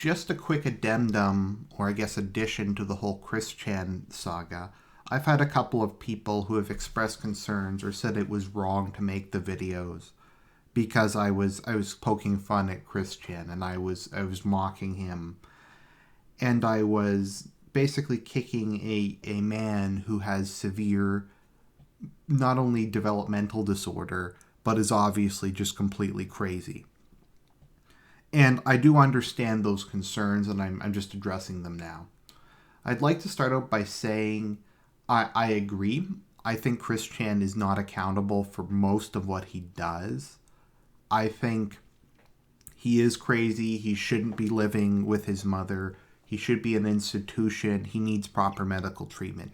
Just a quick addendum, or I guess addition to the whole Chris Chan saga. I've had a couple of people who have expressed concerns or said it was wrong to make the videos because I was poking fun at Chris Chan and I was mocking him, and I was basically kicking a man who has severe, not only developmental disorder, but is obviously just completely crazy. And I do understand those concerns, and I'm just addressing them now. I'd like to start out by saying I agree. I think Chris Chan is not accountable for most of what he does. I think he is crazy. He shouldn't be living with his mother. He should be in an institution. He needs proper medical treatment.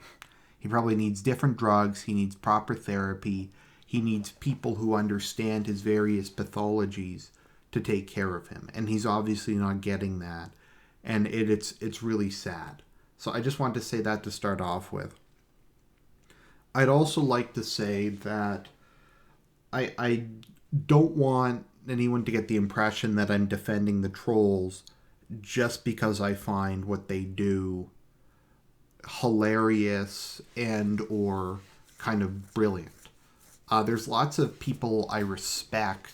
He probably needs different drugs. He needs proper therapy. He needs people who understand his various pathologies to take care of him. And he's obviously not getting that. And it's really sad. So I just wanted to say that to start off with. I'd also like to say that I don't want anyone to get the impression that I'm defending the trolls just because I find what they do hilarious and or kind of brilliant. There's lots of people I respect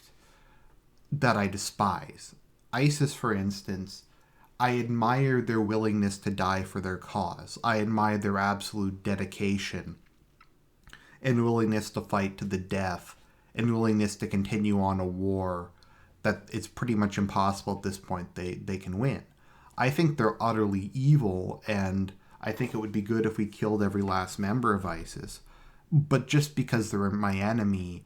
that I despise. ISIS, for instance, I admire their willingness to die for their cause. I admire their absolute dedication and willingness to fight to the death and willingness to continue on a war that it's pretty much impossible at this point they can win. I think they're utterly evil, and I think it would be good if we killed every last member of ISIS. But just because they're my enemy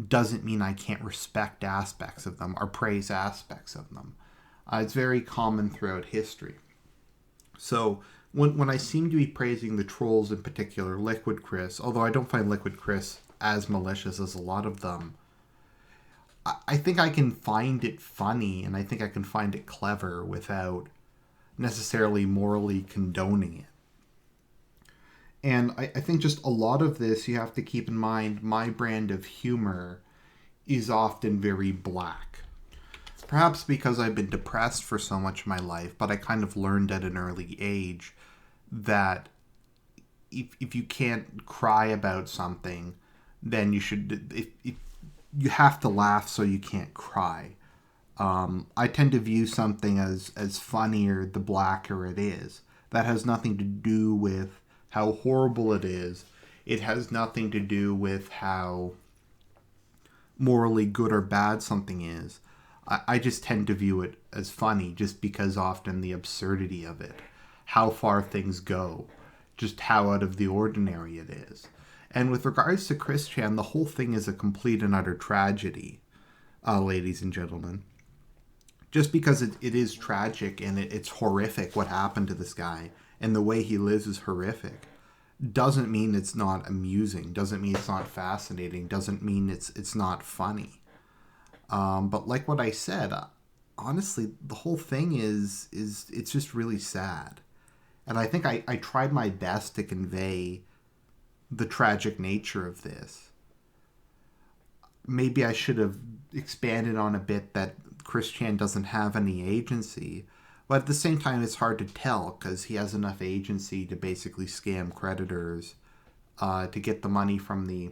doesn't mean I can't respect aspects of them or praise aspects of them. It's very common throughout history. So when I seem to be praising the trolls, in particular Liquid Chris, although I don't find Liquid Chris as malicious as a lot of them, I think I can find it funny and I think I can find it clever without necessarily morally condoning it. And I think just a lot of this, you have to keep in mind, my brand of humor is often very black. Perhaps because I've been depressed for so much of my life, but I kind of learned at an early age that if you can't cry about something, then you should, if you have to laugh so you can't cry. I tend to view something as funnier the blacker it is. That has nothing to do with how horrible it is. It has nothing to do with how morally good or bad something is. I just tend to view it as funny just because often the absurdity of it, how far things go, just how out of the ordinary it is. And with regards to Chris Chan, the whole thing is a complete and utter tragedy, ladies and gentlemen. Just because it is tragic and it's horrific what happened to this guy and the way he lives is horrific doesn't mean it's not amusing, doesn't mean it's not fascinating, doesn't mean it's not funny. But like what I said, honestly, the whole thing is it's just really sad. And I think I tried my best to convey the tragic nature of this. Maybe I should have expanded on a bit that Chris Chan doesn't have any agency, but at the same time, it's hard to tell because he has enough agency to basically scam creditors, to get the money from the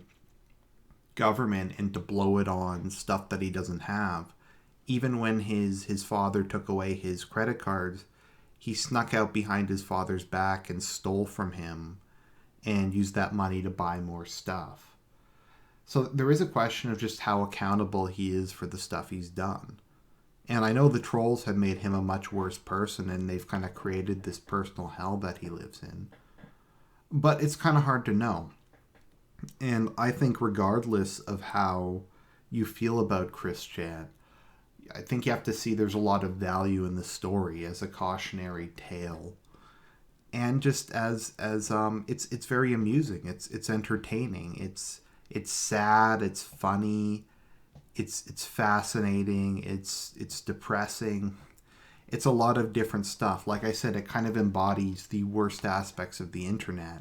government and to blow it on stuff that he doesn't have. Even when his father took away his credit cards, he snuck out behind his father's back and stole from him and used that money to buy more stuff. So there is a question of just how accountable he is for the stuff he's done. And I know the trolls have made him a much worse person and they've kind of created this personal hell that he lives in. But it's kind of hard to know. And I think regardless of how you feel about Chris Chan, I think you have to see there's a lot of value in the story as a cautionary tale. And just as it's very amusing. It's entertaining. It's sad, it's funny, it's fascinating, it's depressing. It's a lot of different stuff. Like I said, it kind of embodies the worst aspects of the internet.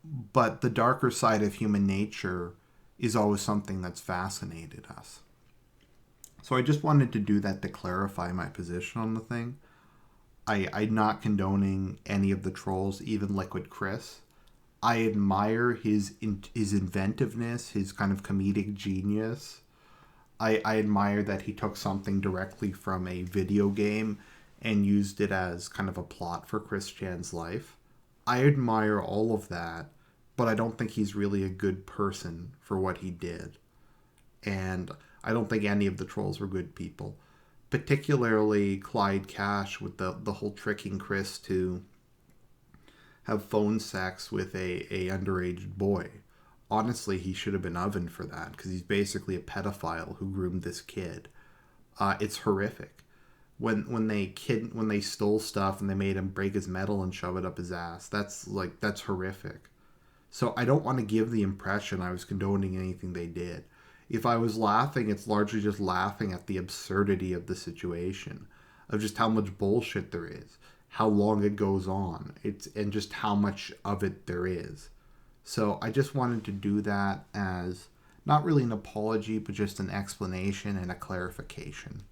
But the darker side of human nature is always something that's fascinated us. So I just wanted to do that to clarify my position on the thing. I'm not condoning any of the trolls, even Liquid Chris. I admire his inventiveness, his kind of comedic genius. I admire that he took something directly from a video game and used it as kind of a plot for Chris Chan's life. I admire all of that, but I don't think he's really a good person for what he did. And I don't think any of the trolls were good people. Particularly Clyde Cash with the whole tricking Chris to have phone sex with a underage boy. Honestly, he should have been ovened for that because he's basically a pedophile who groomed this kid. It's horrific. When they stole stuff and they made him break his metal and shove it up his ass, that's horrific. So I don't want to give the impression I was condoning anything they did. If I was laughing, it's largely just laughing at the absurdity of the situation, of just how much bullshit there is, how long it goes on, and just how much of it there is. So I just wanted to do that as not really an apology, but just an explanation and a clarification.